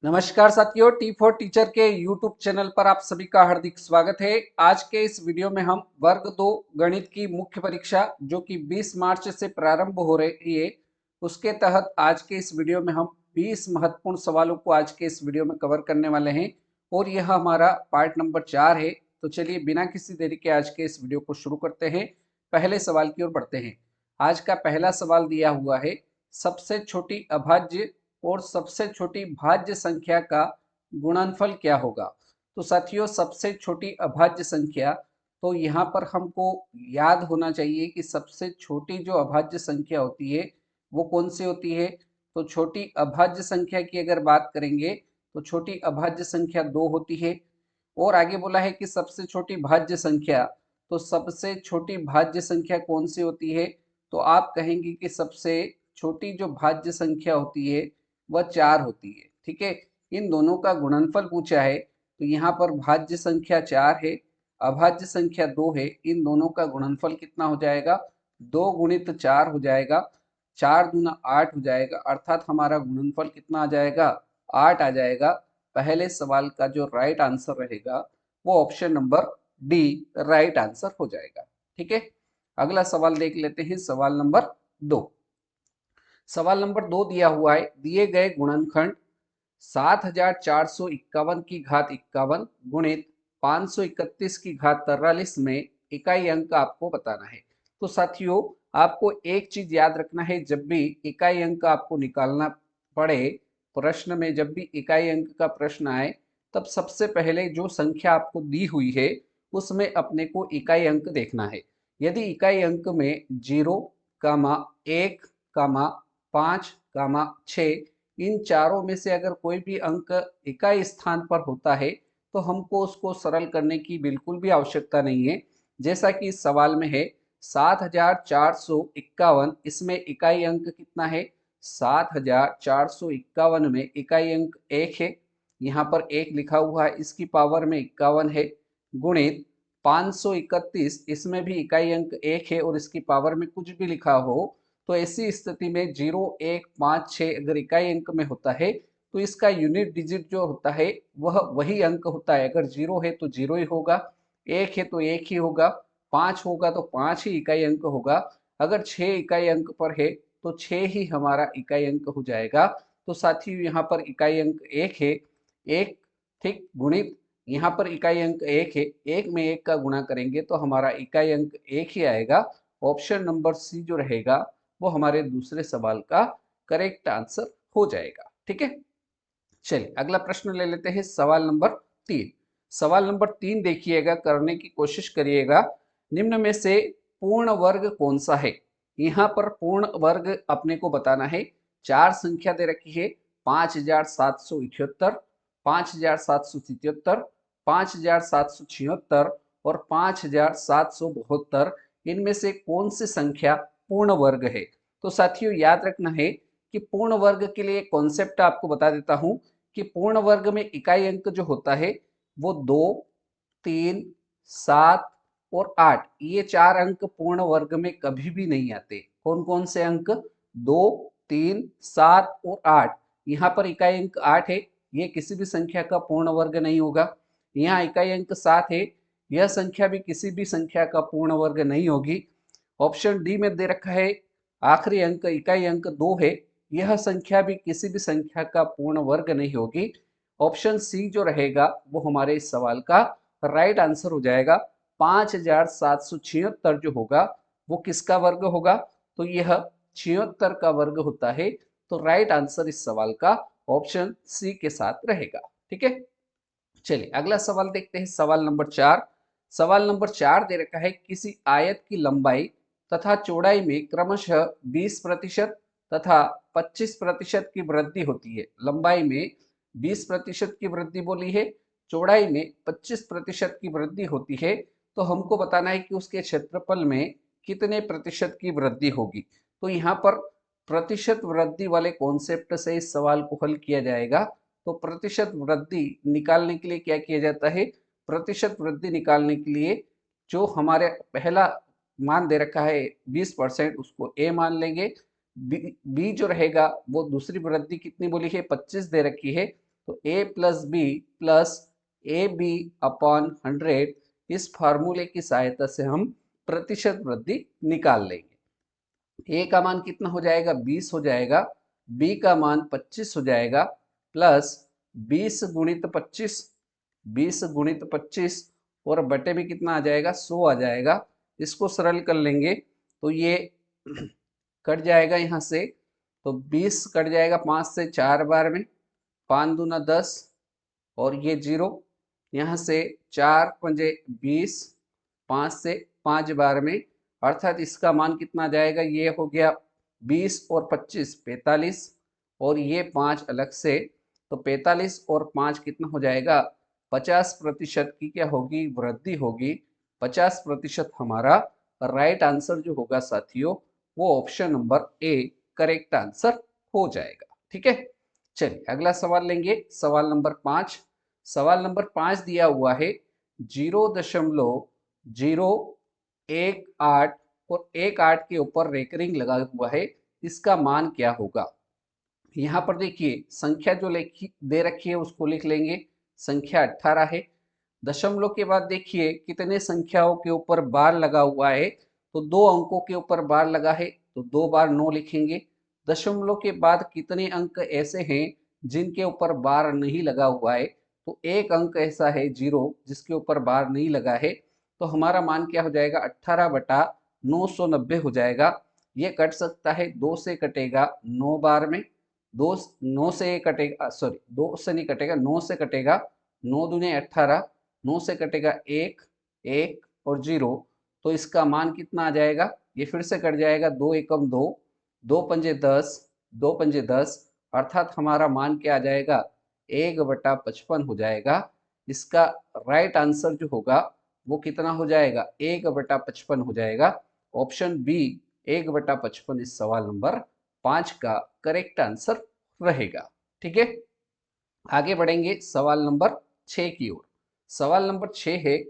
नमस्कार साथियों, T for teacher के यूट्यूब चैनल पर आप सभी का हार्दिक स्वागत है। आज के इस वीडियो में हम वर्ग 2 गणित की मुख्य परीक्षा जो कि 20 मार्च से प्रारंभ हो रही है, उसके तहत आज के इस वीडियो में हम 20 महत्वपूर्ण सवालों को आज के इस वीडियो में कवर करने वाले हैं और यह हमारा पार्ट नंबर 4 है। तो चलिए बिना किसी देरी के आज के इस वीडियो को शुरू करते हैं। पहले सवाल की ओर बढ़ते हैं। आज का पहला सवाल दिया हुआ है, सबसे छोटी अभाज्य और सबसे छोटी भाज्य संख्या का गुणनफल क्या होगा। तो साथियों, सबसे छोटी अभाज्य संख्या, तो यहाँ पर हमको याद होना चाहिए कि सबसे छोटी जो अभाज्य संख्या होती है वो कौन सी होती है। तो छोटी अभाज्य संख्या की अगर बात करेंगे तो छोटी अभाज्य संख्या 2 होती है। और आगे बोला है कि सबसे छोटी भाज्य संख्या, तो सबसे छोटी भाज्य संख्या कौन सी होती है। तो आप कहेंगे कि सबसे छोटी जो भाज्य संख्या होती है वह 4 होती है। ठीक है, इन दोनों का गुणनफल पूछा है, तो यहाँ पर भाज्य संख्या 4 है, अभाज्य संख्या 2 है। इन दोनों का गुणनफल कितना हो जाएगा, 2 गुणित 4 हो जाएगा। 4 दूना 8 हो जाएगा, अर्थात हमारा गुणनफल कितना आ जाएगा, 8 आ जाएगा। पहले सवाल का जो राइट आंसर रहेगा वो option number D right answer हो जाएगा। ठीक है, अगला सवाल देख लेते हैं, सवाल नंबर 2। सवाल नंबर 2 दिया हुआ है, दिए गए गुणनखंड 7451 की घात 51 गुणित 531 की घात 43 में इकाई अंक आपको बताना है। तो साथियों, आपको एक चीज याद रखना है, जब भी इकाई अंक आपको निकालना पड़े प्रश्न में, जब भी इकाई अंक का प्रश्न आए, तब सबसे पहले जो संख्या आपको दी हुई है उसमें अपने को इकाई अंक देखना है। यदि इकाई अंक में 0, 1, 5, 6 इन चारों में से अगर कोई भी अंक इकाई स्थान पर होता है तो हमको उसको सरल करने की बिल्कुल भी आवश्यकता नहीं है। जैसा कि इस सवाल में है 7451, इसमें इकाई अंक कितना है, 7451 में इकाई अंक 1 है, यहाँ पर 1 लिखा हुआ है, इसकी पावर में 51 है, गुणित 531, इसमें भी इकाई अंक 1 है और इसकी पावर में कुछ भी लिखा हो। तो ऐसी स्थिति में 0, 1, 5, 6 अगर इकाई अंक में होता है तो इसका यूनिट डिजिट जो होता है वह वही अंक होता है। अगर 0 है तो 0 ही होगा, 1 है तो 1 ही होगा, 5 होगा तो 5 ही इकाई अंक होगा, अगर 6 इकाई अंक पर है तो 6 ही हमारा इकाई अंक हो जाएगा। तो साथियों, यहाँ पर इकाई अंक 1 है, 1, ठीक, गुणित यहाँ पर इकाई अंक 1 है, 1 में 1 का गुणा करेंगे तो हमारा इकाई अंक 1 ही आएगा। ऑप्शन नंबर सी जो रहेगा वो हमारे दूसरे सवाल का करेक्ट आंसर हो जाएगा। ठीक है, चलिए अगला प्रश्न ले लेते हैं, सवाल नंबर 3। सवाल नंबर 3 देखिएगा, करने की कोशिश करिएगा। निम्न में से पूर्ण वर्ग कौन सा है। यहाँ पर पूर्ण वर्ग अपने को बताना है। चार संख्या दे रखी है, 5778, 5777, 5776 और 5772। इनमें से कौन सी संख्या पूर्ण वर्ग है। तो साथियों, याद रखना है कि पूर्ण वर्ग के लिए कॉन्सेप्ट आपको बता देता हूं कि पूर्ण वर्ग में इकाई अंक जो होता है वो 2, 3, 7 और 8, ये चार अंक पूर्ण वर्ग में कभी भी नहीं आते। कौन कौन से अंक, 2, 3, 7 और 8। यहाँ पर इकाई अंक 8 है, ये किसी भी संख्या का पूर्ण वर्ग नहीं होगा। यहाँ इकाई अंक 7 है, यह संख्या भी किसी भी संख्या का पूर्ण वर्ग नहीं होगी। ऑप्शन डी में दे रखा है, आखिरी अंक इकाई अंक 2 है, यह संख्या भी किसी भी संख्या का पूर्ण वर्ग नहीं होगी। ऑप्शन सी जो रहेगा वो हमारे इस सवाल का राइट आंसर हो जाएगा। 5776 जो होगा वो किसका वर्ग होगा, तो यह 76 का वर्ग होता है। तो राइट आंसर इस सवाल का ऑप्शन सी के साथ रहेगा। ठीक है, चलिए अगला सवाल देखते हैं, सवाल नंबर 4। सवाल नंबर 4 दे रखा है, किसी आयत की लंबाई तथा चौड़ाई में क्रमशः 20% तथा 25% की वृद्धि होती है। लंबाई में 20% की वृद्धि बोली है, चौड़ाई में 25% की वृद्धि होती है। तो हमको बताना है कि उसके क्षेत्रफल में कितने प्रतिशत की वृद्धि होगी। तो यहाँ पर प्रतिशत वृद्धि वाले कॉन्सेप्ट से इस सवाल को हल किया जाएगा। तो प्रतिशत वृद्धि निकालने के लिए क्या किया जाता है, प्रतिशत वृद्धि निकालने के लिए जो हमारे पहला मान दे रखा है 20%, उसको ए मान लेंगे। बी जो रहेगा वो दूसरी वृद्धि कितनी बोली है, 25 दे रखी है, तो a plus B plus A B upon 100, इस फार्मूले की सहायता से हम प्रतिशत वृद्धि निकाल लेंगे। a का मान कितना हो जाएगा, 20 हो जाएगा, b का मान 25 हो जाएगा, प्लस 20 गुणित 25, 20 गुणित 25 और बटे में कितना आ जाएगा, 100 आ जाएगा। इसको सरल कर लेंगे तो ये कट जाएगा यहाँ से, तो 20 कट जाएगा 5 से 4 बार में, 5 दूना 10 और ये 0, यहाँ से 4 पंजे 20, 5 से 5 बार में, अर्थात इसका मान कितना आ जाएगा, ये हो गया 20 और 25 45 और ये 5 अलग से, तो 45 और 5 कितना हो जाएगा, 50% की क्या होगी, वृद्धि होगी। 50% हमारा राइट आंसर जो होगा साथियों, वो option number A correct answer हो जाएगा। ठीक है, चलिए अगला सवाल लेंगे, सवाल नंबर 5। सवाल नंबर 5 दिया हुआ है 0.018 और 18 के ऊपर रेकरिंग लगा हुआ है, इसका मान क्या होगा। यहाँ पर देखिए संख्या जो लिखी दे रखी है उसको लिख लेंगे, संख्या 18 है। दशमलव के बाद देखिए कितने संख्याओं के ऊपर बार लगा हुआ है, तो 2 अंकों के ऊपर बार लगा है, तो 2 बार 9 लिखेंगे। दशमलव के बाद कितने अंक ऐसे हैं जिनके ऊपर बार नहीं लगा हुआ है, तो एक अंक ऐसा है 0 जिसके ऊपर बार नहीं लगा है, तो हमारा मान क्या हो जाएगा, 18/990 हो जाएगा। ये कट सकता है, 2 से कटेगा 9 बार में, 9 से कटेगा, सॉरी 2 से नहीं कटेगा, 9 से कटेगा, 9 दूने 18, 9 से कटेगा 1 1 और 0, तो इसका मान कितना आ जाएगा, ये फिर से कट जाएगा, 2 एकम 2, 2 पंजे 10, 2 पंजे 10, अर्थात हमारा मान क्या आ जाएगा, 1/55 हो जाएगा। इसका राइट आंसर जो होगा वो कितना हो जाएगा, 1/55 हो जाएगा। ऑप्शन बी 1/55 इस सवाल नंबर 5 का करेक्ट आंसर रहेगा। ठीक है, आगे बढ़ेंगे सवाल नंबर 6 की ओर। सवाल नंबर 6 है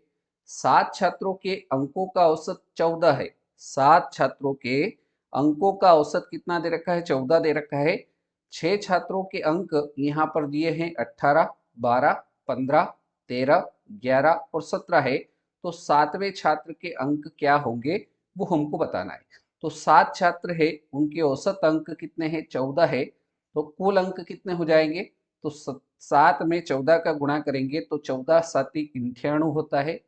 7 छात्रों के अंकों का औसत 14 है। 7 छात्रों के अंकों का औसत कितना दे रखा है, 14 दे रखा है। 6 छात्रों के अंक यहाँ पर दिए हैं 18 12 15 13 11 और 17 है, तो 7वें छात्र के अंक क्या होंगे वो हमको बताना है। तो 7 छात्र है, उनके औसत अंक कितने हैं, 14 है, तो कुल अंक कितने हो जाएंगे, तो 7 में 14 का गुणा करेंगे तो 14 7 98 होता है,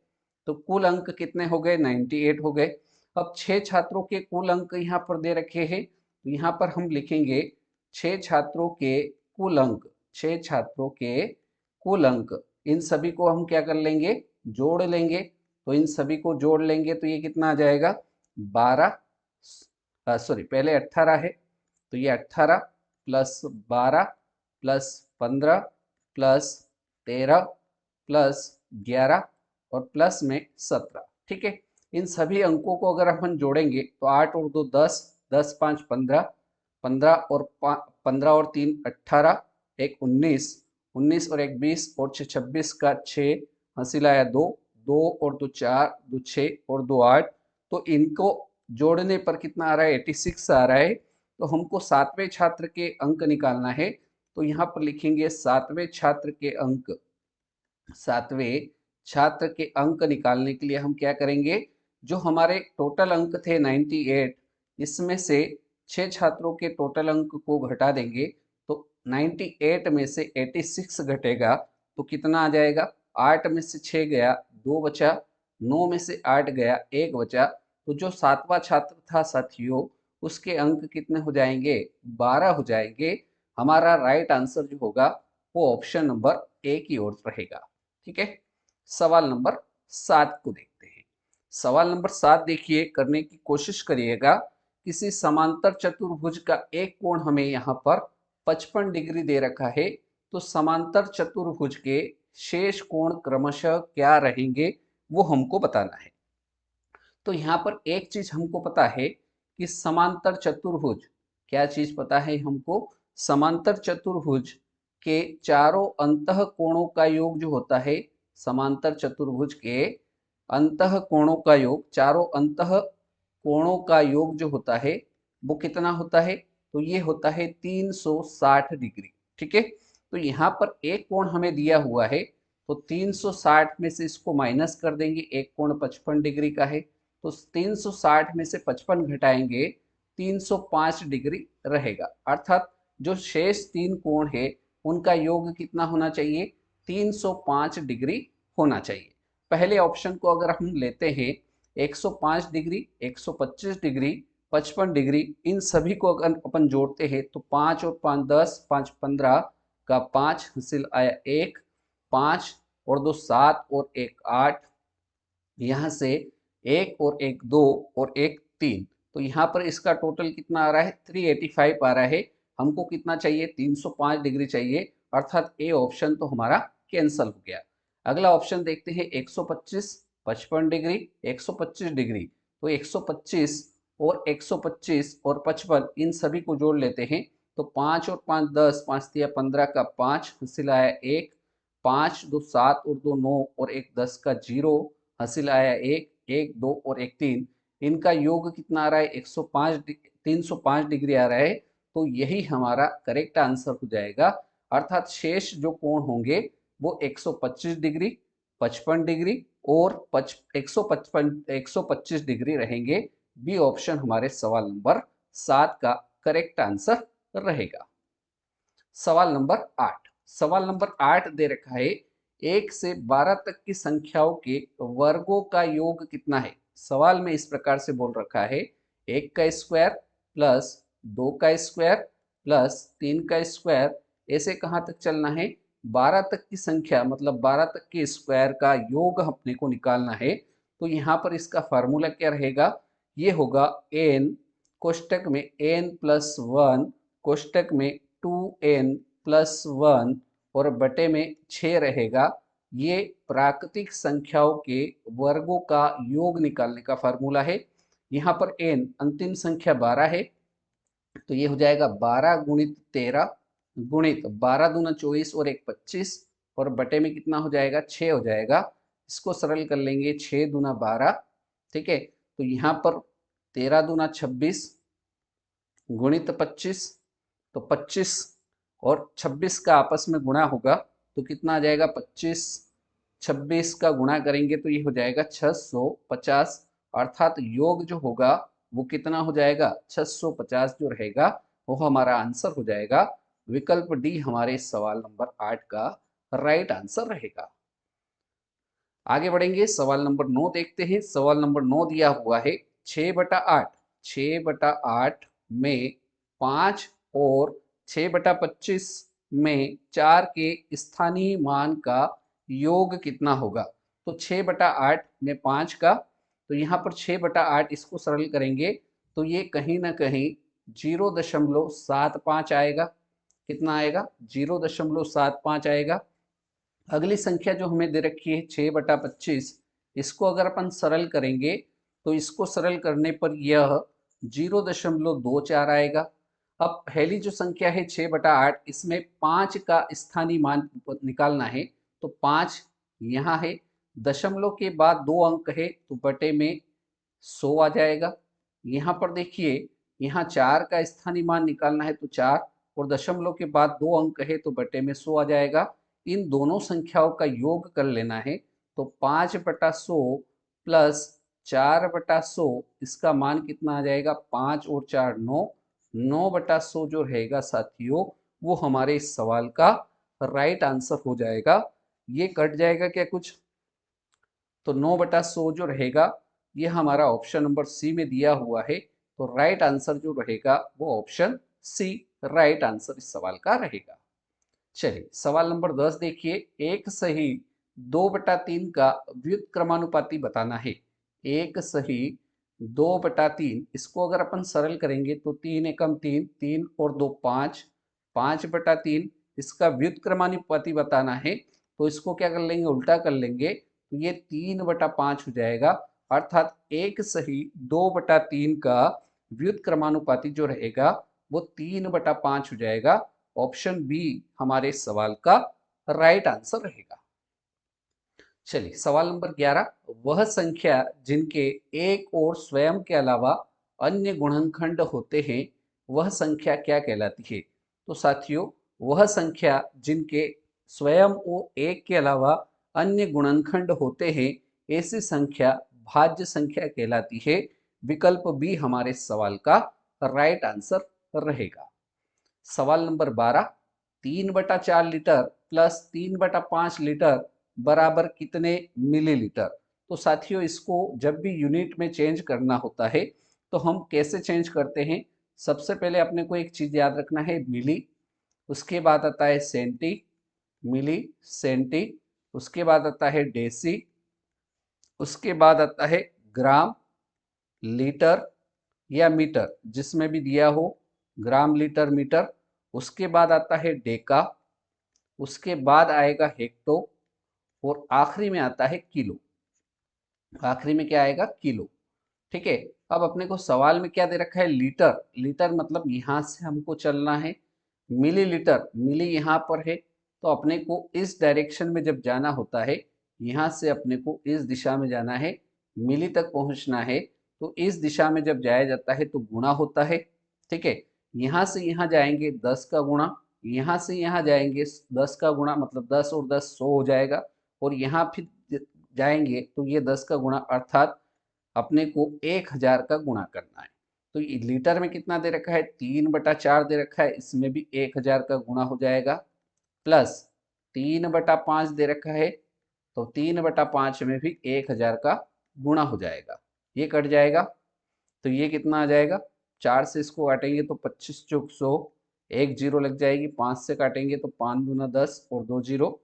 तो कुल अंक कितने हो गए, 98 हो गए। अब 6 छात्रों के कुल अंक यहाँ पर दे रखे हैं, तो यहाँ पर हम लिखेंगे 6 छात्रों के कुल अंक, 6 छात्रों के कुल अंक, इन सभी को हम क्या कर लेंगे, जोड़ लेंगे। तो इन सभी को जोड़ लेंगे तो ये कितना आ जाएगा, 12, सॉरी पहले 18 है, तो ये 18 प्लस 12 प्लस 15 प्लस 13 प्लस 11 और प्लस में 17। ठीक है, इन सभी अंकों को अगर हम जोड़ेंगे तो 8 और 2 10, 10 5 15, 15 और 15 और 3 18, एक 19, 19 और एक 20 और 6 26 का 6, हंसी लाया 2, 2 और 2 4, 2 6 और 2 8, तो इनको जोड़ने पर कितना आ रहा है, 86 आ रहा है। तो हमको 7वें छात्र के अंक निकालना है, तो यहाँ पर लिखेंगे 7वें छात्र के अंक। 7वें छात्र के अंक निकालने के लिए हम क्या करेंगे, जो हमारे टोटल अंक थे 98, इसमें से 6 छात्रों के टोटल अंक को घटा देंगे, तो 98 में से 86 घटेगा तो कितना आ जाएगा, 8 में से 6 गया 2 बचा, 9 में से 8 गया 1 बचा, तो जो 7वां छात्र था साथियों उसके अंक कितने हो जाएंगे, 12 हो जाएंगे। हमारा राइट आंसर जो होगा वो ऑप्शन नंबर ए की ओर रहेगा। ठीक है, सवाल नंबर 7 को देखते हैं। सवाल नंबर 7 देखिए, करने की कोशिश करिएगा। किसी समांतर चतुर्भुज का एक कोण हमें यहाँ पर 55 डिग्री दे रखा है, तो समांतर चतुर्भुज के शेष कोण क्रमशः क्या रहेंगे वो हमको बताना है। तो यहाँ पर एक चीज हमको पता है कि समांतर चतुर्भुज, क्या चीज पता है हमको, समांतर चतुर्भुज के चारों अंतः कोणों का योग जो होता है, समांतर चतुर्भुज के अंतः कोणों का योग, चारों अंतः कोणों का योग जो होता है वो कितना होता है, तो ये होता है 360 डिग्री। ठीक है, तो यहाँ पर एक कोण हमें दिया हुआ है, तो 360 में से इसको माइनस कर देंगे, एक कोण 55 डिग्री का है, तो 360 में से 55 घटाएंगे 305 डिग्री रहेगा। अर्थात जो शेष तीन कोण है उनका योग कितना होना चाहिए, 305 डिग्री होना चाहिए। पहले ऑप्शन को अगर हम लेते हैं 105 डिग्री, 125 डिग्री, 55 डिग्री, इन सभी को अगर अपन जोड़ते हैं तो 5 और 5 10, 5 15 का 5 हासिल आया 1, 5 और 2 7 और 1 8, यहाँ से 1 और 1 2 और 1 3, तो यहाँ पर इसका टोटल कितना आ रहा है, 385 आ रहा है। हमको कितना चाहिए, 305 डिग्री चाहिए, अर्थात ए ऑप्शन तो हमारा कैंसल हो गया। अगला ऑप्शन देखते हैं 125, 55 डिग्री, 125 डिग्री, तो 125 और 125 और 55 इन सभी को जोड़ लेते हैं, तो 5 और 5 10, 5 तिया 15 का 5 हासिल आया 1, 5 2 7 और 2 9 और 1 10 का 0 हासिल आया 1, 1 2 और 1 3, इनका योग कितना आ रहा है, 105 305 डिग्री आ रहा है। तो यही हमारा करेक्ट आंसर हो जाएगा। अर्थात शेष जो कोण होंगे वो 125 डिग्री, 55 डिग्री और 125 डिग्री रहेंगे। बी ऑप्शन हमारे सवाल नंबर 7 का करेक्ट आंसर रहेगा। सवाल नंबर 8, सवाल नंबर 8 दे रखा है 1 से 12 तक की संख्याओं के वर्गों का योग कितना है। सवाल में इस प्रकार से बोल रखा है 1 का स्क्वायर प्लस 2 का स्क्वायर प्लस 3 का स्क्वायर, ऐसे कहाँ तक चलना है, 12 तक की संख्या मतलब 12 तक के स्क्वायर का योग अपने को निकालना है। तो यहाँ पर इसका फार्मूला क्या रहेगा, ये होगा n कोष्टक में n प्लस 1 कोष्टक में 2n प्लस 1 और बटे में 6 रहेगा। ये प्राकृतिक संख्याओं के वर्गों का योग निकालने का फार्मूला है। यहाँ पर n अंतिम संख्या 12 है, तो ये हो जाएगा 12 गुणित 13 गुणित 12 दूना 24 और 1 25 और बटे में कितना हो जाएगा, 6 हो जाएगा। इसको सरल कर लेंगे, 6 दूना 12, ठीक है। तो यहाँ पर 13 दूना 26 गुणित 25, तो 25 और 26 का आपस में गुणा होगा तो कितना आ जाएगा, 25 26 का गुणा करेंगे तो ये हो जाएगा 650, अर्थात योग जो होगा वो कितना हो जाएगा, 650 जो रहेगा वो हमारा आंसर हो जाएगा। विकल्प डी हमारे सवाल नंबर 8 का राइट आंसर रहेगा। आगे बढ़ेंगे, सवाल नंबर 9 देखते हैं। सवाल नंबर 9 दिया हुआ है 6/8, 6/8 में 5 और 6/25 में 4 के स्थानीय मान का योग कितना होगा। तो 6/8 में 5 का, तो यहाँ पर 6/8 इसको सरल करेंगे तो ये कहीं ना कहीं 0.75 आएगा। कितना आएगा, 0.75 आएगा। अगली संख्या जो हमें दे रखी है 6/25, इसको अगर अपन सरल करेंगे तो इसको सरल करने पर यह 0.24 आएगा। अब पहली जो संख्या है 6/8, इसमें 5 का स्थानीय मान निकालना है, तो 5 यहाँ है, दशमलव के बाद 2 अंक है तो बटे में 100 आ जाएगा। यहाँ पर देखिए, यहाँ 4 का स्थानीय मान निकालना है तो 4 और दशमलव के बाद 2 अंक है तो बटे में 100 आ जाएगा। इन दोनों संख्याओं का योग कर लेना है, तो 5/100 प्लस 4/100, इसका मान कितना आ जाएगा, 5 और 4 9, 9/100 जो रहेगा साथियों वो हमारे इस सवाल का राइट आंसर हो जाएगा। ये कट जाएगा क्या कुछ, तो 9/100 जो रहेगा ये हमारा ऑप्शन नंबर सी में दिया हुआ है। तो राइट आंसर जो रहेगा वो ऑप्शन सी राइट आंसर इस सवाल का रहेगा। चलिए सवाल नंबर 10 देखिए, एक सही 2/3 का व्युत्क्रमानुपाती बताना है। एक सही 2/3, इसको अगर अपन सरल करेंगे तो 3 एकम 3, 3 और 2 5, 5/3, इसका व्युत्क्रमानुपाती बताना है तो इसको क्या कर लेंगे, उल्टा कर लेंगे तो ये 3/5 हो जाएगा। अर्थात एक सही 2/3 का व्युत्क्रमानुपाती जो रहेगा वो 3/5 हो जाएगा। ऑप्शन बी हमारे सवाल का राइट आंसर रहेगा। चलिए सवाल नंबर 11, वह संख्या जिनके एक और स्वयं के अलावा अन्य गुणनखंड होते हैं वह संख्या क्या कहलाती है। तो साथियों वह संख्या जिनके स्वयं वो एक के अलावा अन्य गुणनखंड होते हैं, ऐसी संख्या भाज्य संख्या कहलाती है। विकल्प बी हमारे सवाल का राइट आंसर रहेगा। सवाल नंबर 12, 3/4 लीटर प्लस 3/5 लीटर बराबर कितने मिलीलीटर। तो साथियों, इसको जब भी यूनिट में चेंज करना होता है तो हम कैसे चेंज करते हैं। सबसे पहले अपने को एक चीज याद रखना है, मिली, उसके बाद आता है सेंटी, मिली सेंटी, उसके बाद आता है डेसी, उसके बाद आता है ग्राम, लीटर या मीटर, जिसमें भी दिया हो, ग्राम लीटर मीटर। उसके बाद आता है डेका, उसके बाद आएगा हेक्टो, और आखिरी में आता है किलो। आखिरी में क्या आएगा, किलो। ठीक है। अब अपने को सवाल में क्या दे रखा है, लीटर। लीटर मतलब यहाँ से हमको चलना है, मिलीलीटर, मिली यहाँ पर है, तो अपने को इस डायरेक्शन में जब जाना होता है, यहाँ से अपने को इस दिशा में जाना है, मिली तक पहुँचना है, तो इस दिशा में जब जाया जाता है तो गुणा होता है। ठीक है। यहाँ से यहाँ जाएंगे 10 का गुणा, यहाँ से यहाँ जाएंगे 10 का गुणा, मतलब 10 और 10 100 हो जाएगा, और यहाँ फिर जाएंगे तो ये 10 का गुणा, अर्थात अपने को 1000 का गुणा करना है। तो ये लीटर में कितना दे रखा है, 3/4 दे रखा है, इसमें भी 1000 का गुणा हो जाएगा, प्लस 3/5 दे रखा है, तो 3/5 में भी 1000 का गुणा हो जाएगा। ये कट जाएगा, तो ये कितना आ जाएगा, 4 से इसको काटेंगे तो 25 चौक 100, एक जीरो लग जाएगी, 5 से काटेंगे तो 5 दूना 10 और 2 जीरो,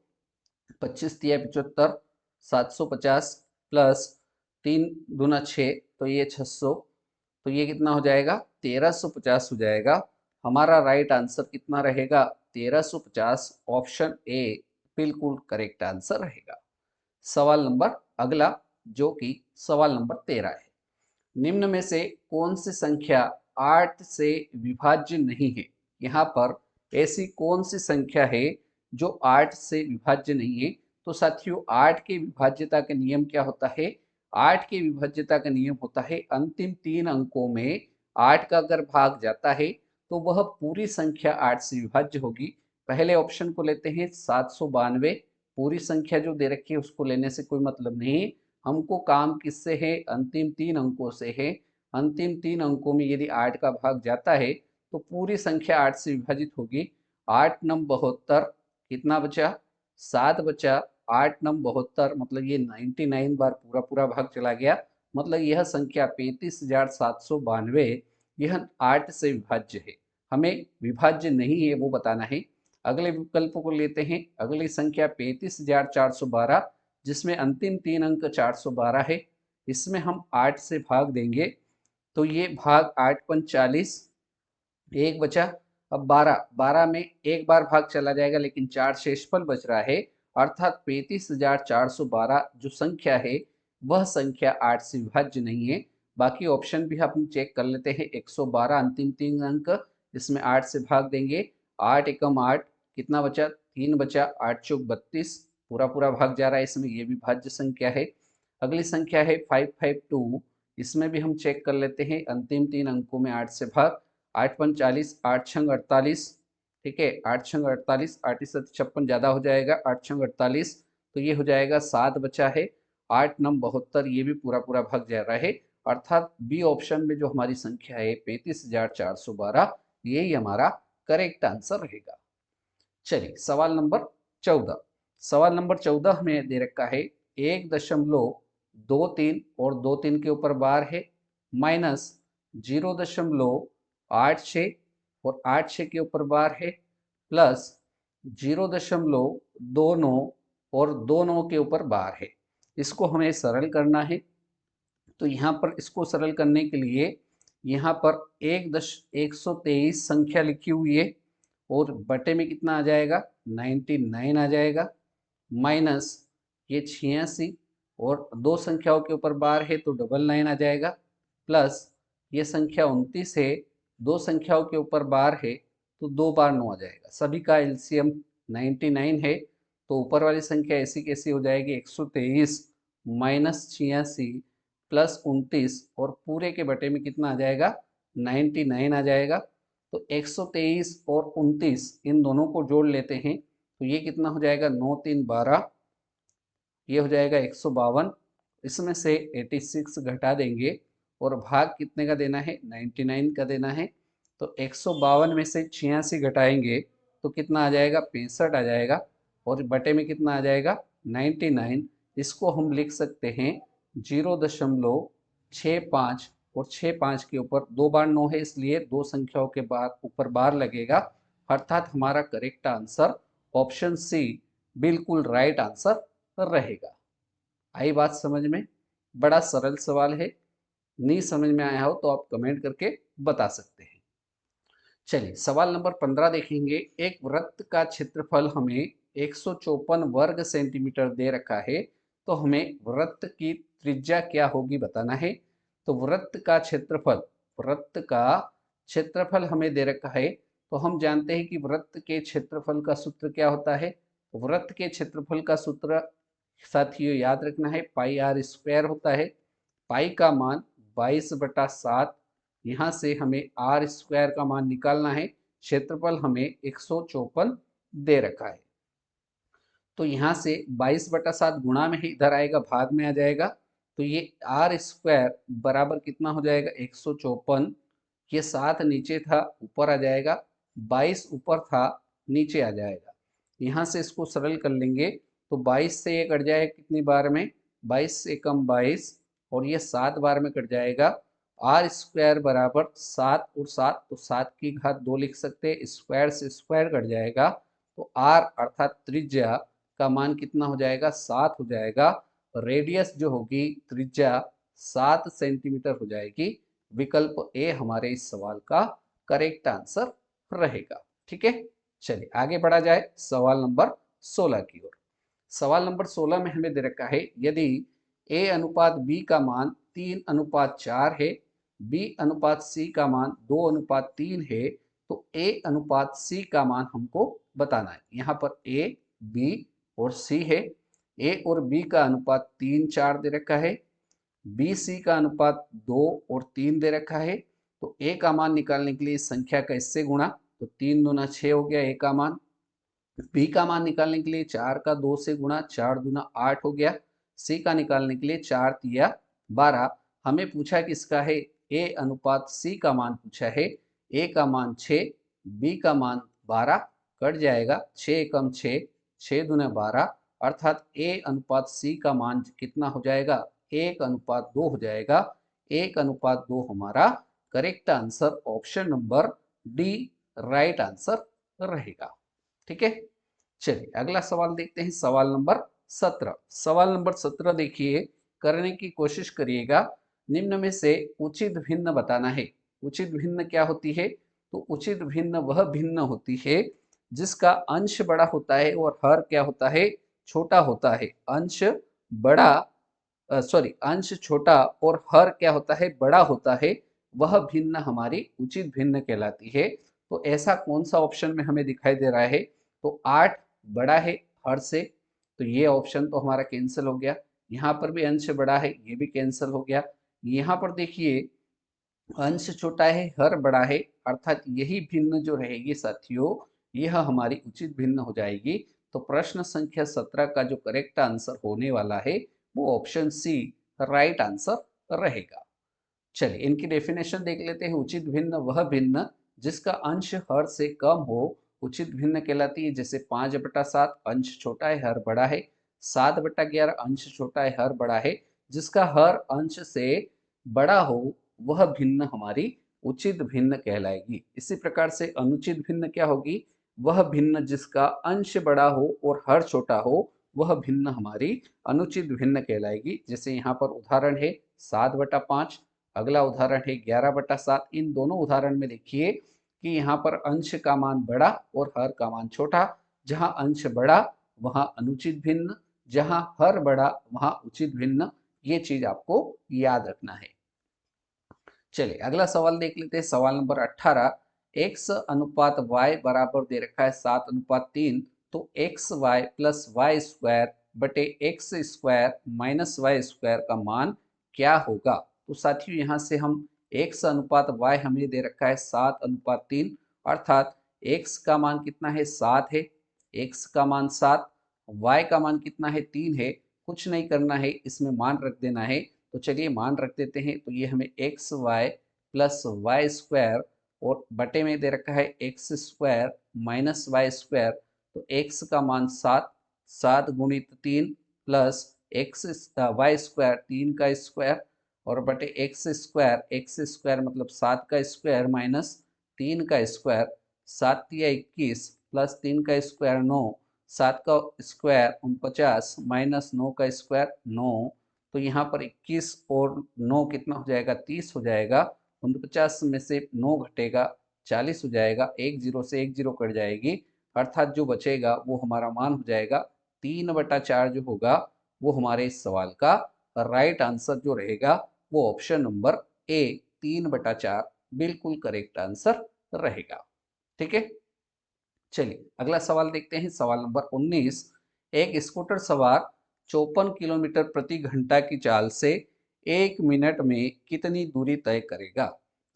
25 तिया 75, 750 प्लस 3 दूना 6, तो ये 600, तो ये कितना हो जाएगा, 1350 हो जाएगा। हमारा राइट आंसर कितना रहेगा, 1350, ऑप्शन ए बिल्कुल करेक्ट आंसर रहेगा। सवाल नंबर अगला, जो कि सवाल नंबर 13 है। निम्न में से कौन सी संख्या 8 से विभाज्य नहीं है। यहाँ पर ऐसी कौन सी संख्या है जो 8 से विभाज्य नहीं है। तो साथियों, 8 के विभाज्यता का नियम क्या होता है, 8 के विभाज्यता का नियम होता है अंतिम 3 अंकों में 8 का अगर भाग जाता है तो वह पूरी संख्या 8 से विभाज्य होगी। पहले ऑप्शन को लेते हैं, 792। पूरी संख्या जो दे रखी है उसको लेने से कोई मतलब नहीं, हमको काम किससे है, अंतिम 3 अंकों से है। अंतिम 3 अंकों में यदि 8 का भाग जाता है तो पूरी संख्या 8 से विभाजित होगी। 8 नम 72, कितना बचा, 7 बचा। 8 नम 72 मतलब ये 99 बार पूरा पूरा भाग चला गया, मतलब यह संख्या 35,792 यह 8 से विभाज्य है। हमें विभाज्य नहीं है वो बताना है। अगले विकल्प को लेते हैं, अगली संख्या 35,412, जिसमें अंतिम 3 अंक 412 है। इसमें हम 8 से भाग देंगे तो ये भाग 8 पंच 40, एक बचा। अब 12, 12 में एक बार भाग चला जाएगा लेकिन 4 शेषफल बच रहा है, अर्थात 35,412 जो संख्या है वह संख्या 8 से विभाज्य नहीं है। बाकी ऑप्शन भी हम चेक कर लेते हैं। 112 अंतिम 3 अंक, इसमें 8 से भाग देंगे, 8 एकम 8, कितना बचा, 3 बचा, 8 चौक 32, पूरा पूरा भाग जा रहा है, इसमें ये भी भाज्य संख्या है। अगली संख्या है 552, इसमें भी हम चेक कर लेते हैं, अंतिम 3 अंकों में 8 से भाग, 8 पंच 40, 8 छंग 48, ठीक है, 8 छंग 48, 8 56 ज़्यादा हो जाएगा, 8 छंग 48, तो ये हो जाएगा 7 बचा है। 8 नम 72, ये भी पूरा पूरा भाग जा रहा है, अर्थात बी ऑप्शन में जो हमारी संख्या है 35,412, यही हमारा करेक्ट आंसर रहेगा। चलिए सवाल नंबर 14। सवाल नंबर 14 में दे रखा है 1.23 और 23 के ऊपर बार है, माइनस 0.86 और 86 के ऊपर बार है, प्लस 0.29 और 29 के ऊपर बार है। इसको हमें सरल करना है। तो यहाँ पर इसको सरल करने के लिए यहाँ पर 123 संख्या लिखी हुई है, और बटे में कितना आ जाएगा, 99 आ जाएगा, माइनस ये 86, और दो संख्याओं के ऊपर बार है तो 99 आ जाएगा, प्लस ये संख्या 29 है, दो संख्याओं के ऊपर बार है तो 2 बार 9 आ जाएगा। सभी का एलसीएम 99 है, तो ऊपर वाली संख्या ऐसी कैसी हो जाएगी, 123 माइनस 86 प्लस 29, और पूरे के बटे में कितना आ जाएगा, 99 आ जाएगा। तो 123 और 29 इन दोनों को जोड़ लेते हैं तो ये कितना हो जाएगा, 9 3 12, ये हो जाएगा 152। इसमें से 86 घटा देंगे और भाग कितने का देना है, 99 का देना है। तो 152 में से 86 घटाएंगे तो कितना आ जाएगा, 65 आ जाएगा, और बटे में कितना आ जाएगा, 99। इसको हम लिख सकते हैं 0.65, और 65 के ऊपर 2 बार 9 है इसलिए दो संख्याओं के बाद ऊपर बार लगेगा, अर्थात हमारा करेक्ट आंसर ऑप्शन सी बिल्कुल राइट आंसर रहेगा। आई बात समझ में? बड़ा सरल सवाल है, नहीं समझ में आया हो तो आप कमेंट करके बता सकते हैं। चलिए सवाल नंबर 15 देखेंगे। एक वृत्त का क्षेत्रफल हमें 154 वर्ग सेंटीमीटर दे रखा है, तो हमें वृत्त की त्रिज्या क्या होगी बताना है। तो वृत्त का क्षेत्रफल हमें दे रखा है, तो हम जानते हैं कि वृत्त के क्षेत्रफल का सूत्र क्या होता है। तो वृत्त के क्षेत्रफल का सूत्र साथियों याद रखना है, पाई आर स्क्वायर होता है। पाई का मान 22/7, यहाँ से हमें आर स्क्वायर का मान निकालना है। क्षेत्रफल हमें 154 दे रखा है, तो यहाँ से 22/7 गुणा में ही इधर आएगा, भाग में आ जाएगा। तो ये आर स्क्वायर बराबर कितना हो जाएगा, 154। ये 7 नीचे था, ऊपर आ जाएगा, 22 ऊपर था, नीचे आ जाएगा। यहाँ से इसको सरल कर लेंगे तो 22 से ये कट जाएगा कितनी बार में, 22 से कम 22, और ये 7 बार में कट जाएगा। आर स्क्वायर बराबर 7 और 7, तो 7 की घात 2 लिख सकते हैं, स्क्वायर से स्क्वायर कट जाएगा। तो आर अर्थात त्रिज्या का मान कितना हो जाएगा, 7 हो जाएगा। रेडियस जो होगी त्रिज्या 7 सेंटीमीटर हो जाएगी। विकल्प ए हमारे इस सवाल का करेक्ट आंसर रहेगा। ठीक है, चलिए आगे बढ़ा जाए सवाल नंबर 16 की ओर। सवाल नंबर 16 में हमें दे रखा है, यदि ए अनुपात बी का मान 3:4 है, बी अनुपात सी का मान 2:3 है, तो ए अनुपात सी का मान हमको बताना है। यहाँ पर ए, बी और सी है। ए और बी का अनुपात 3:4 दे रखा है, बी सी का अनुपात 2 और 3 दे रखा है। तो ए का मान निकालने के लिए इस संख्या का इससे गुणा, तो 3 दूना 6 हो गया ए का मान। बी का मान निकालने के लिए 4 का 2 से गुणा, 4 दूना 8 हो गया। सी का निकालने के लिए 4 तिया 12। हमें पूछा किसका है, ए अनुपात सी का मान पूछा है। ए का मान 6, बी का मान 12, कट जाएगा 6 कम 6, 6 दूना 12, अर्थात ए अनुपात सी का मान कितना हो जाएगा, 1:2 हो जाएगा। 1:2 हमारा correct answer option number D right answer रहेगा। ठीक है, चलिए अगला सवाल देखते हैं, सवाल नंबर 17। सवाल नंबर 17 देखिए, करने की कोशिश करिएगा। निम्न में से उचित भिन्न बताना है। उचित भिन्न क्या होती है, तो उचित भिन्न वह भिन्न होती है जिसका अंश बड़ा होता है और हर क्या होता है, छोटा होता है। अंश बड़ा, अंश छोटा और हर क्या होता है, बड़ा होता है, वह भिन्न हमारी उचित भिन्न कहलाती है। तो ऐसा कौन सा ऑप्शन में हमें दिखाई दे रहा है, तो 8 बड़ा है हर से, तो ये ऑप्शन तो हमारा कैंसिल हो गया। यहाँ पर भी अंश बड़ा है, ये भी कैंसिल हो गया। यहाँ पर देखिए अंश छोटा है हर बड़ा है, अर्थात यही भिन्न जो रहेगी साथियों, यह हमारी उचित भिन्न हो जाएगी। तो प्रश्न संख्या 17 का जो करेक्ट आंसर होने वाला है वो ऑप्शन सी राइट आंसर रहेगा। चलिए इनकी डेफिनेशन देख लेते हैं। उचित भिन्न वह भिन्न जिसका अंश हर से कम हो उचित भिन्न कहलाती है। जैसे 5/7 अंश छोटा है हर बड़ा है, 7/11 अंश छोटा है हर बड़ा है, जिसका हर अंश से बड़ा हो वह भिन्न हमारी उचित भिन्न कहलाएगी। इसी प्रकार से अनुचित भिन्न क्या होगी, वह भिन्न जिसका अंश बड़ा हो और हर छोटा हो वह भिन्न हमारी अनुचित भिन्न कहलाएगी। जैसे यहाँ पर उदाहरण है 7/5, अगला उदाहरण है 11/7। इन दोनों उदाहरण में देखिए कि यहाँ पर अंश का मान बड़ा और हर का मान छोटा। जहाँ अंश बड़ा वहाँ अनुचित भिन्न, जहाँ हर बड़ा वहाँ उचित भिन्न। ये चीज आपको याद रखना है। चलिए अगला सवाल देख लेते हैं, सवाल नंबर 18। x अनुपात y बराबर दे रखा है 7:3, तो X Y plus Y square बटे X square minus Y square का मान क्या होगा। तो साथियों यहाँ से हम x अनुपात y हमें दे रखा है 7:3, अर्थात x का मान कितना है 7 है, x का मान 7, y का मान कितना है 3 है। कुछ नहीं करना है, इसमें मान रख देना है। तो चलिए मान रख देते हैं। तो ये हमें X Y plus Y square और बटे में दे रखा है X square minus Y square. तो एक्स का मान 7, 7 गुणित 3 प्लस एक्स वाई स्क्वायर 3 का स्क्वायर और बटे एक्स स्क्वायर मतलब 7 का स्क्वायर माइनस 3 का स्क्वायर। 7 या 21 प्लस 3 का स्क्वायर 9, 7 का स्क्वायर 49 माइनस 9 का स्क्वायर 9। तो यहाँ पर 21 और 9 कितना हो जाएगा 30 हो जाएगा। 49 में से 9 घटेगा 40 हो जाएगा। एक जीरो से एक जीरो कट जाएगी, अर्थात जो बचेगा वो हमारा मान हो जाएगा 3/4 जो होगा वो हमारे इस सवाल का राइट आंसर जो रहेगा वो ऑप्शन नंबर ए 3/4 बिल्कुल करेक्ट आंसर रहेगा। ठीक है, चलिए अगला सवाल देखते हैं। सवाल नंबर 19, एक स्कूटर सवार 54 किलोमीटर प्रति घंटा की चाल से 1 मिनट में कितनी दूरी तय करेगा।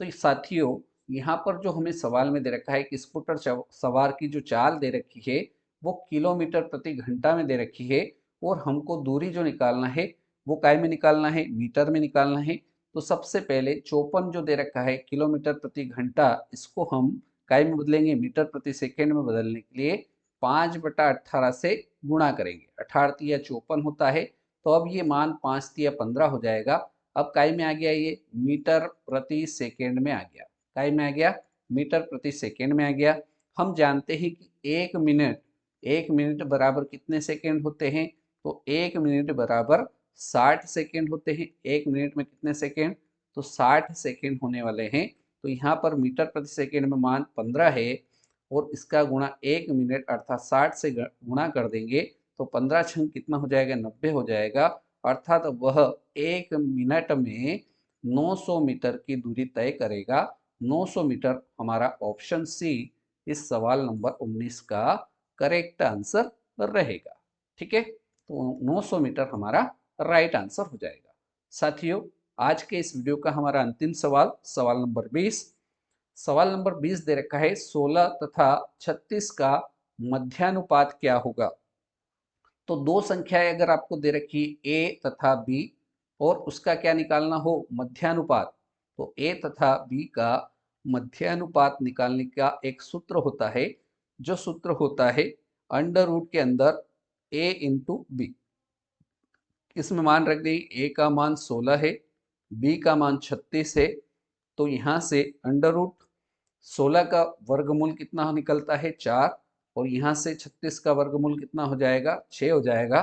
तो साथियों यहाँ पर जो हमें सवाल में दे रखा है कि स्कूटर सवार की जो चाल दे रखी है वो किलोमीटर प्रति घंटा में दे रखी है और हमको दूरी जो निकालना है वो काय में निकालना है, मीटर में निकालना है। तो सबसे पहले 54 जो दे रखा है किलोमीटर प्रति घंटा, इसको हम काय में बदलेंगे, मीटर प्रति सेकेंड में बदलने के लिए 5/18 से गुणा करेंगे। 18 या 54 होता है, तो अब ये मान 5 या 15 हो जाएगा। अब काय में आ गया, ये मीटर प्रति सेकेंड में आ गया। काय में आ गया, मीटर प्रति सेकेंड में आ गया। हम जानते हैं कि 1 मिनट बराबर कितने सेकेंड होते हैं। तो 1 मिनट बराबर 60 सेकेंड होते हैं। 1 मिनट में कितने सेकेंड, तो 60 सेकेंड होने वाले हैं। तो यहाँ पर मीटर प्रति सेकेंड में मान 15 है और इसका गुणा 1 मिनट अर्थात 60 से गुणा कर देंगे तो 15 छंग कितना हो जाएगा, 90 हो जाएगा। अर्थात वह 1 मिनट में 900 मीटर की दूरी तय करेगा। 900 मीटर हमारा ऑप्शन सी इस सवाल नंबर 19 का करेक्ट आंसर रहेगा। ठीक है, तो 900 मीटर हमारा राइट आंसर हो जाएगा। साथियों आज के इस वीडियो का हमारा अंतिम सवाल, सवाल नंबर 20। सवाल नंबर 20 दे रखा है 16 तथा 36 का मध्यानुपात क्या होगा। तो दो संख्याएं अगर आपको दे रखी ए तथा बी और उसका क्या निकालना हो, मध्यानुपात, तो ए तथा बी का मध्यानुपात निकालने का एक सूत्र होता है। जो सूत्र होता है अंडर रूट के अंदर ए इंटू बी। इसमें मान रख देंगे, ए का मान 16 है, बी का मान 36 है। तो यहाँ से अंडर रूट 16 का वर्गमूल कितना निकलता है 4 और यहाँ से 36 का वर्गमूल कितना हो जाएगा 6 हो जाएगा।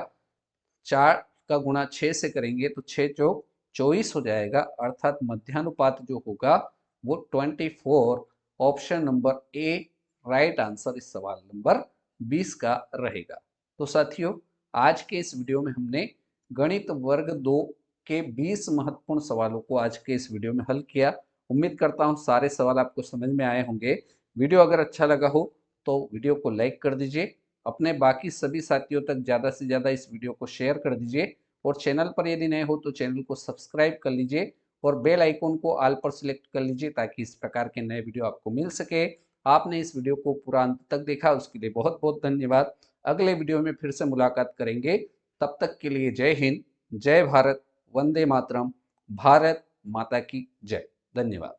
4 का गुणा 6 से करेंगे तो 6 चौक 24 हो जाएगा। अर्थात मध्यानुपात जो होगा वो 24, option number A right answer इस सवाल नंबर 20 का रहेगा। तो साथियों आज के इस वीडियो में हमने गणित वर्ग 2 के 20 महत्वपूर्ण सवालों को आज के इस वीडियो में हल किया। उम्मीद करता हूँ सारे सवाल आपको समझ में आए होंगे। वीडियो अगर अच्छा लगा हो तो वीडियो को लाइक कर दीजिए, अपने बाकी सभी साथियों तक ज़्यादा से ज़्यादा इस वीडियो को शेयर कर दीजिए और चैनल पर यदि नए हो तो चैनल को सब्सक्राइब कर लीजिए और बेल आइकन को ऑल पर सिलेक्ट कर लीजिए ताकि इस प्रकार के नए वीडियो आपको मिल सके। आपने इस वीडियो को पूरा अंत तक देखा उसके लिए बहुत बहुत धन्यवाद। अगले वीडियो में फिर से मुलाकात करेंगे, तब तक के लिए जय हिंद, जय भारत, वंदे मातरम, भारत माता की जय। धन्यवाद।